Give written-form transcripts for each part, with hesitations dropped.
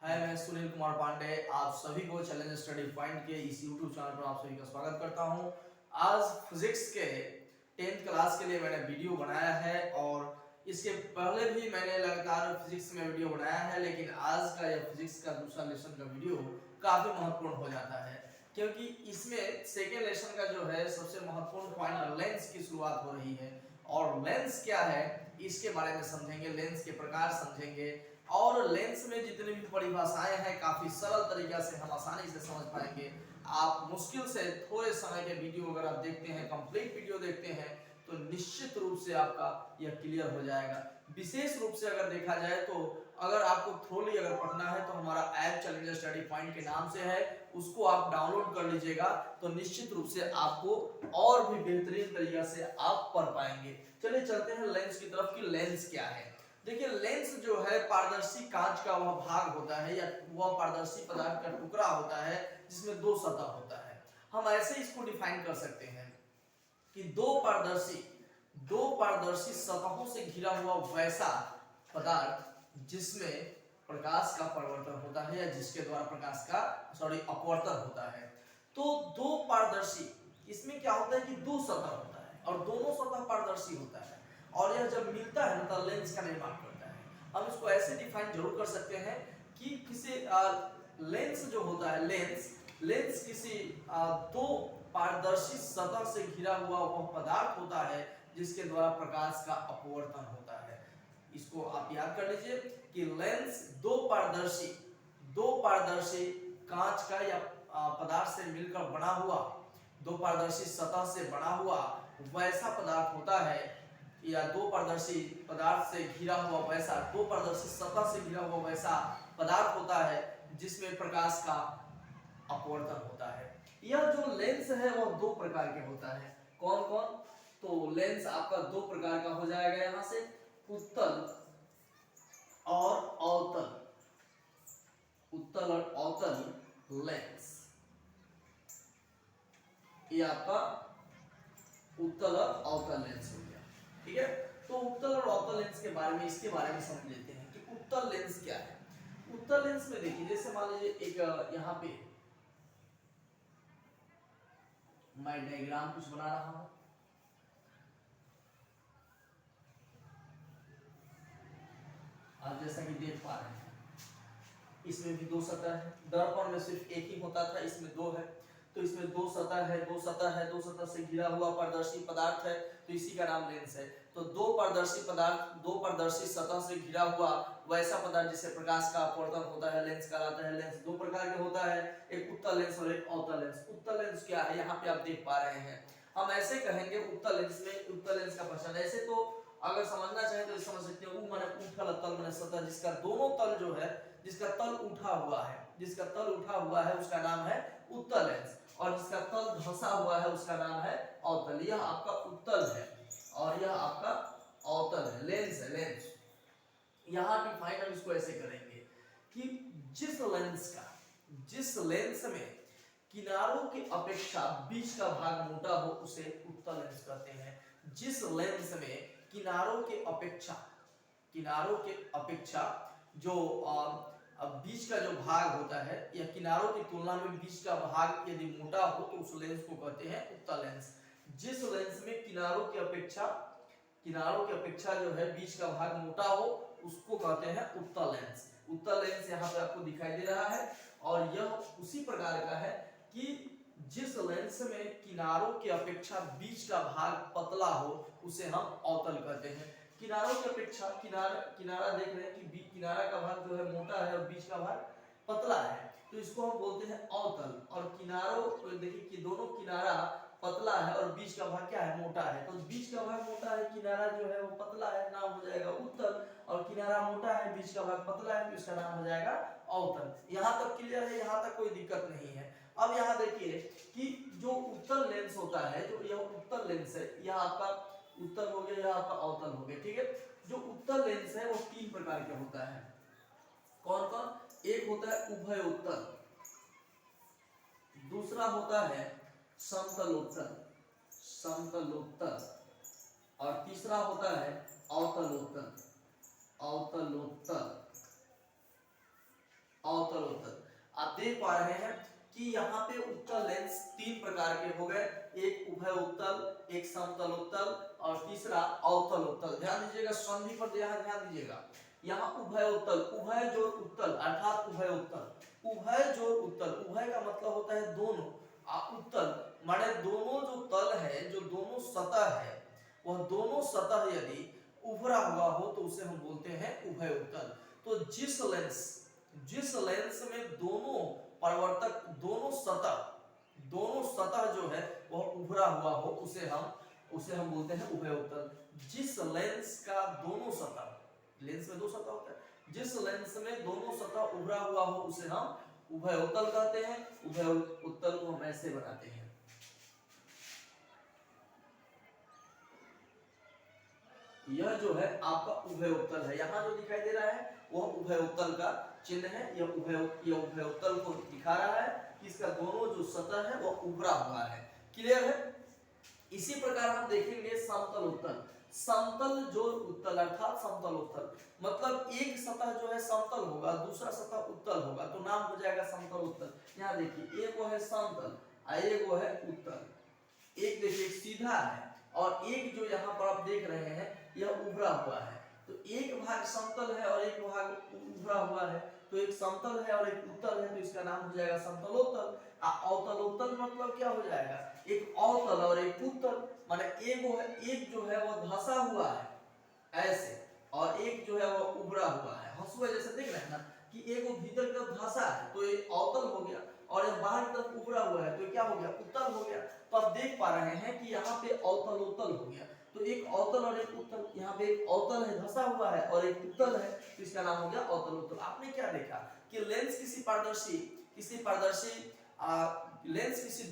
हाय, मैं सुनील कुमार पांडे आप सभी को चैलेंज स्टडी पॉइंट के इस यूट्यूब चैनल पर आप सभी का स्वागत करता हूं। आज फिजिक्स के 10th क्लास के लिए मैंने वीडियो बनाया है और इसके पहले भी मैंने लगातार फिजिक्स में वीडियो बनाया है, लेकिन आज का यह फिजिक्स का दूसरा लेसन का वीडियो काफी महत्वपूर्ण हो जाता है क्योंकि इसमें सेकेंड लेसन का जो है सबसे महत्वपूर्ण पॉइंट लेंस की शुरुआत हो रही है। और लेंस क्या है इसके बारे में समझेंगे, लेंस के प्रकार समझेंगे और लेंस में जितनी भी परिभाषाएं हैं काफी सरल तरीका से हम आसानी से समझ पाएंगे। आप मुश्किल से थोड़े समय के वीडियो अगर आप देखते हैं, कंप्लीट वीडियो देखते हैं तो निश्चित रूप से आपका यह क्लियर हो जाएगा। विशेष रूप से अगर देखा जाए तो अगर आपको थ्रोली अगर पढ़ना है तो हमारा ऐप चैलेंज स्टडी पॉइंट के नाम से है, उसको आप डाउनलोड कर लीजिएगा तो निश्चित रूप से आपको और भी बेहतरीन तरीका से आप पढ़ पाएंगे। चलिए चलते हैं लेंस की तरफ कि लेंस क्या है। देखिए, लेंस जो है पारदर्शी कांच का वह भाग होता है या वह पारदर्शी पदार्थ का टुकड़ा होता है जिसमें दो सतह होता है। हम ऐसे इसको डिफाइन कर सकते हैं कि दो पारदर्शी सतहों से घिरा हुआ वैसा पदार्थ जिसमें प्रकाश का परिवर्तन होता है या जिसके द्वारा प्रकाश का अपवर्तन होता है। तो दो पारदर्शी, इसमें क्या होता है कि दो सतह होता है और दोनों सतह पारदर्शी होता है और यह जब मिलता है तो लेंस का निर्माण करता है। हम इसको ऐसे डिफाइन जरूर कर सकते हैं कि किसी लेंस जो होता है, लेंस किसी दो पारदर्शी सतह से घिरा हुआ वह पदार्थ होता है जिसके द्वारा प्रकाश का अपवर्तन होता है। इसको आप याद कर लीजिए कि लेंस दो पारदर्शी कांच का या पदार्थ से मिलकर बना हुआ, दो पारदर्शी सतह से बना हुआ वैसा पदार्थ होता है या दो पारदर्शी पदार्थ से घिरा हुआ वैसा, दो पारदर्शी सतह से घिरा हुआ वैसा पदार्थ होता है जिसमें प्रकाश का अपवर्तन होता है। यह जो लेंस है वह दो प्रकार के होता है। कौन कौन? तो लेंस आपका दो प्रकार का हो जाएगा यहां से, उत्तल और अवतल। उत्तल और अवतल लेंस, ये आपका उत्तल और अवतल लेंस हो गया। ठीक है, तो उत्तल और अवतल लेंस के बारे में, इसके बारे में समझ लेते हैं कि उत्तल लेंस क्या है। उत्तल लेंस में देखिए, जैसे मान लीजिए एक यहां पे मैं डायग्राम कुछ बना रहा हूं, आप जैसा कि देख पा रहे हैं इसमें भी दो सतह है। दर्पण में सिर्फ एक ही होता था, इसमें दो है, तो इसमें दो सतह से घिरा हुआ पारदर्शी पदार्थ है, तो इसी का नाम लेंस है। तो दो पारदर्शी सतह से घिरा हुआ वैसा पदार्थ जिससे प्रकाश का अपवर्तन होता है लेंस कहलाता है। लेंस दो प्रकार के होता है, एक उत्तल लेंस और एक अवतल लेंस। उत्तल लेंस क्या है, यहाँ पे आप देख पा रहे हैं। हम ऐसे कहेंगे उत्तल लेंस में, उत्तल लेंस का पहचान ऐसे तो अगर समझना चाहे तो समझ सकते हो, माने उठल, तल माने सतह, जिसका दोनों तल जो है, जिसका तल उठा हुआ है उसका नाम है उत्तल लेंस, और जिसका तल धंसा हुआ है उसका नाम है अवतल। यह आपका उत्तल है और यह आपका अवतल है, लेंस है, लेंस। यहां डिफाइन हम इसको ऐसे करेंगे कि जिस लेंस में किनारों की अपेक्षा बीच का भाग मोटा हो उसे उत्तल लेंस कहते हैं। जिस लेंस में किनारों के अपेक्षा जो बीच का जो भाग होता है या किनारों की तुलना में बीच का भाग यदि मोटा हो तो उस लेंस को कहते हैं उत्तल लेंस। जिस लेंस में किनारों की अपेक्षा जो है बीच का भाग मोटा हो उसको कहते हैं उत्तल लेंस। उत्तल लेंस यहाँ पे आपको दिखाई दे रहा है और यह उसी प्रकार का है कि जिस लेंस में किनारों की अपेक्षा बीच का भाग पतला हो उसे हम अवतल कहते हैं। किनारों की अपेक्षा किनारा देख रहे हैं कि किनारा का भाग जो है मोटा है और बीच का भाग पतला है, तो इसको हम बोलते हैं अवतल। और किनारों देखिए कि दोनों किनारा पतला है और बीच का भाग क्या है, मोटा है, तो बीच का भाग मोटा है, किनारा जो है वो पतला है, नाम हो जाएगा उत्तल, और किनारा मोटा है, बीच का भाग पतला है तो इसका नाम हो जाएगा अवतल। यहाँ तक क्लियर है, यहाँ तक कोई दिक्कत नहीं है। अब यहाँ देखिए कि जो उत्तल लेंस होता है, जो यह उत्तल लेंस है, यह आपका उत्तल हो गया, यह आपका अवतल हो गया। ठीक है, जो उत्तल लेंस है वो तीन प्रकार के होता है। कौन कौन? एक होता है उभय उत्तल, दूसरा होता है समतलोत्तल, और तीसरा होता है अवतलोत्तल। अवतल उत्तल। आप देख पा रहे हैं कि यहाँ पे उत्तल लेंस तीन प्रकार के हो गए, एक उभय उत्तल, एक समतल उत्तल और तीसरा अवतल उत्तल। ध्यान दीजिएगा, संधि पर ध्यान दीजिएगा। यहाँ उभय उत्तल, उभय जोड़ उत्तल अर्थात उभय उत्तल। उभय जोड़ उत्तल, उभय का मतलब होता है दोनों, उत्तल माने दोनों जो तल है, जो दोनों सतह है, वह दोनों सतह यदि उभरा हुआ हो तो उसे हम बोलते हैं उभय उत्तल। तो जिस लेंस में दोनों परावर्तक, दोनों सतह जो है वह उभरा हुआ हो, उसे हम बोलते हैं उभय उत्तल। जिस लेंस का दोनों सतह, लेंस में दो सतह होता है, जिस लेंस में दोनों सतह उभरा हुआ हो उसे हम उभय उत्तल कहते हैं। उभय उत्तल को हम ऐसे बनाते हैं। यह जो है आपका उभय उत्तल है, यहाँ जो दिखाई दे रहा है वह उभय उत्तल का चिन्ह है। यह उभय उत्तल को दिखा रहा है कि इसका दोनों जो सतह है वह उभरा हुआ है। क्लियर है? इसी प्रकार हम देखेंगे समतल उत्तल। समतल जोड़ उत्तल अर्थात समतल उत्तल, मतलब एक सतह जो है समतल होगा, दूसरा सतह उत्तल होगा, तो नाम हो जाएगा समतल उत्तल। यहाँ देखिए, एक वो है समतल और एक वो है उत्तल। एक देखिए सीधा है और एक जो यहाँ पर आप देख रहे हैं यह उभरा हुआ है। तो एक भाग समतल है और एक भाग उभरा हुआ है, तो एक समतल है और एक उत्तल है, तो इसका नाम हो जाएगा समतलोत्तल। अवतलोत्तल मतलब क्या हो जाएगा, एक अवतल और एक उत्तल, माने एक जो है वह धंसा हुआ है ऐसे, और एक जो है वह उभरा हुआ है। हंसुआ जैसे देख रहे हैं ना कि एक वो भीतर की तरफ धंसा है तो ये अवतल हो गया, और एक बाहर की तरफ उभरा हुआ है तो क्या हो गया, उत्तल हो गया। तो आप देख पा रहे हैं कि यहाँ पे अवतल उत्तल हो गया। तो एक अवतल और एक उत्तल, यहाँ पे एक अवतल है धंसा हुआ है और एक उत्तल है, तो इसका नाम हो गया अवतल उत्तल। आपने क्या देखा कि लेंस किसी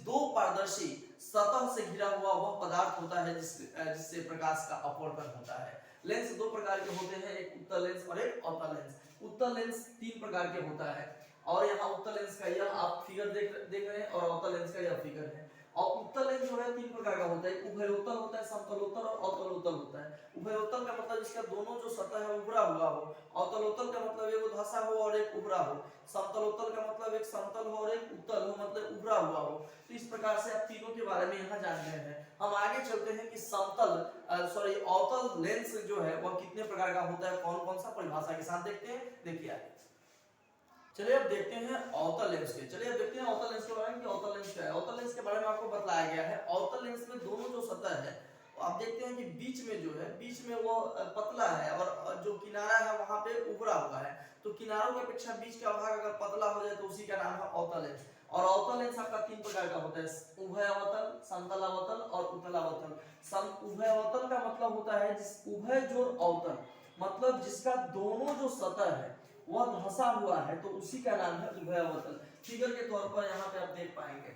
दो पारदर्शी सतह से घिरा हुआ वह पदार्थ होता है जिससे प्रकाश का अपवर्तन होता है। लेंस दो प्रकार के होते हैं, एक उत्तल लेंस और एक अवतल लेंस। उत्तल लेंस तीन प्रकार के होता है, और यहाँ उत्तल लेंस का यह आप फिगर देख रहे हैं और अवतल लेंस का यह फिगर है। और उत्तल लेंस जो है तीन प्रकार का होता है, उभयोत्तल होता है, समतलोत्तल और अवतलोत्तल होता है। उभयोत्तल का मतलब जिसका दोनों जो सतह है उभरा हुआ हो, अवतलोत्तल का मतलब एक धंसा हो और एक उभरा हो, समतलोत्तल का मतलब एक समतल हो और एक उत्तल हो, मतलब उभरा हुआ हो। तो इस प्रकार से आप तीनों के बारे में यहाँ जान गए हैं। हम आगे चलते हैं कि अवतल लेंस जो है वह कितने प्रकार का होता है, कौन कौन सा परिभाषा के साथ देखते हैं। देखिए चलिए अब देखते हैं अवतल लेंस के। चलिए अब देखते हैं अवतल लेंस के बारे में कि अवतल लेंस क्या है। अवतल लेंस के बारे में आपको बताया गया है। अवतल लेंस में दोनों जो सतह है आप देखते हैं कि बीच में जो है, बीच में वो पतला है और जो किनारा है वहां पे उभरा हुआ है। तो किनारों की अपेक्षा बीच का भाग अगर पतला हो जाए तो उसी का नाम है अवतल लेंस। और अवतल लेंस आपका तीन प्रकार का होता है, उभय अवतल, समतल अवतल और उत्तल अवतल। उभय अवतल का मतलब होता है उभय जोड़ अवतल, मतलब जिसका दोनों जो सतह है वह धंसा हुआ है, तो उसी का नाम है उभय अवतल। फिगर के तौर पर यहाँ पे आप देख पाएंगे,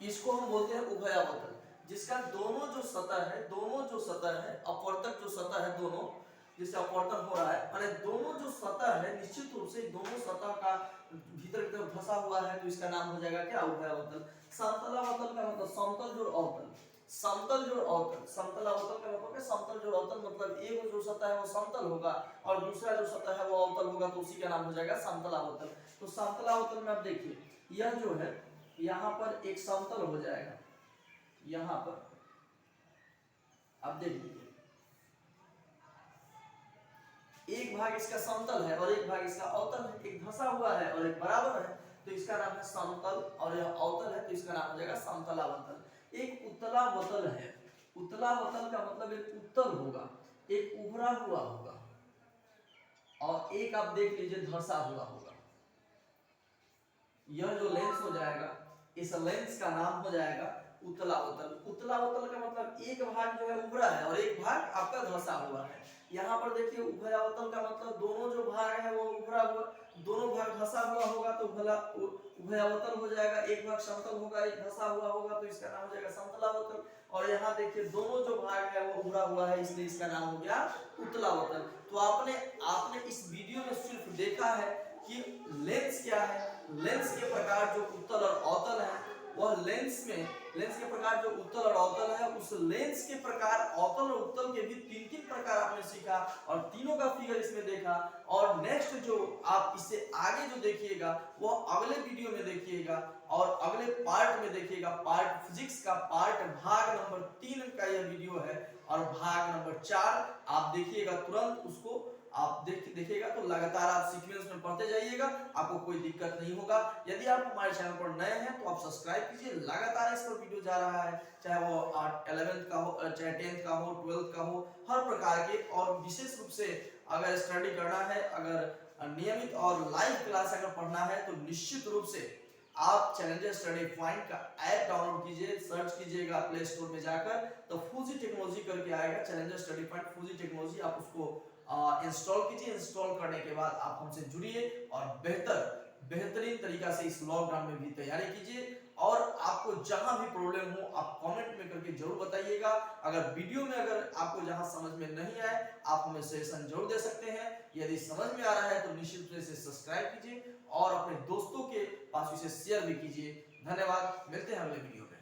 इसको हम बोलते हैं उभय अवतल, जिसका दोनों जो सतह है अपवर्तक जो सतह है, दोनों जिससे अपवर्तन हो रहा है, माने दोनों जो सतह है निश्चित रूप से दोनों सतह का भीतर की तरफ धंसा हुआ है, तो इसका नाम हो जाएगा क्या, उभय अवतल। समतल अवतल का मतलब समतल जोड़ अवतल, समतल जोड़ अवतल। समतल अवतल का मतलब है समतल जोड़ अवतल, मतलब एक जो सतह है वो समतल होगा और दूसरा जो सतह है वो अवतल होगा, तो उसी का नाम हो जाएगा समतल अवतल। तो समतल अवतल में आप देखिए, यह जो है यहाँ पर एक समतल हो जाएगा, यहाँ पर आप देख लीजिए एक भाग इसका समतल है और एक भाग इसका अवतल है, एक धंसा हुआ है और एक बराबर है, तो इसका नाम है समतल, और यह अवतल है तो इसका नाम हो जाएगा समतलावतल। एक उत्तलावतल है, उत्तलावतल का मतलब एक उत्तल होगा, एक उभरा हुआ होगा, और एक आप देख लीजिए धंसा हुआ होगा। यह जो लेंस हो जाएगा, इस लेंस का नाम हो जाएगा उत्तलावतल। उत्तलावतल का मतलब एक भाग जो है उभरा है और एक भाग आपका धंसा हुआ है। यहाँ पर देखिए उभयावतल का मतलब दोनों जो भाग है वो उभरा हुआ, दोनों भाग धंसा हुआ होगा तो उभयावतल हो जाएगा। एक भाग समतल होगा, एक धंसा हुआ होगा, तो इसका नाम हो जाएगा समतलावतल। और यहाँ देखिए दोनों जो भाग है वो उभरा हुआ है, इसलिए इसका नाम हो गया उत्तलावतल। तो आपने इस वीडियो में सिर्फ देखा है कि लेंस क्या है, लेंस के प्रकार जो उत्तल और अवतल है, वह लेंस लेंस के प्रकार जो उत्तल और अवतल है, उस लेंस के प्रकार अवतल और उत्तल के भी तीन तीन प्रकार आपने सीखा और तीनों का फिगर इसमें देखा। और नेक्स्ट जो आप इससे आगे जो देखिएगा वो अगले वीडियो में देखिएगा और अगले पार्ट में देखिएगा। पार्ट फिजिक्स का पार्ट भाग नंबर 3 का यह वीडियो है और भाग नंबर 4 आप देखिएगा तुरंत उसको आप देखिएगा तो लगातार आप सीक्वेंस में पढ़ते जाइएगा, आपको कोई दिक्कत नहीं होगा। यदि आप हमारे चैनल पर नए हैं तो आप सब्सक्राइब कीजिए, लगातार इस पर वीडियो जा रहा है, चाहे वो 11th का हो, चाहे 10th का हो, 12th का हो, हर प्रकार के। और विशेष रूप से अगर स्टडी करना है, अगर नियमित और लाइव क्लास अगर पढ़ना है तो निश्चित रूप से आप चैलेंजर स्टडी पॉइंट का ऐप डाउनलोड कीजिए, सर्च कीजिएगा प्ले स्टोर में जाकर तो फूजी टेक्नोलॉजी करके आएगा, challenger study point Fuji technology, आप उसको इंस्टॉल कीजिए। इंस्टॉल करने के बाद आप हमसे जुड़िए और बेहतरीन तरीका से इस लॉकडाउन में भी तैयारी कीजिए। और आपको जहां भी प्रॉब्लम हो आप कमेंट में करके जरूर बताइएगा। अगर वीडियो में अगर आपको जहां समझ में नहीं आए आप हमें सजेशन जरूर दे सकते हैं। यदि समझ में आ रहा है तो निश्चित रूप से सब्सक्राइब कीजिए और अपने दोस्तों के पास इसे शेयर भी कीजिए। धन्यवाद, मिलते हैं अगले वीडियो में।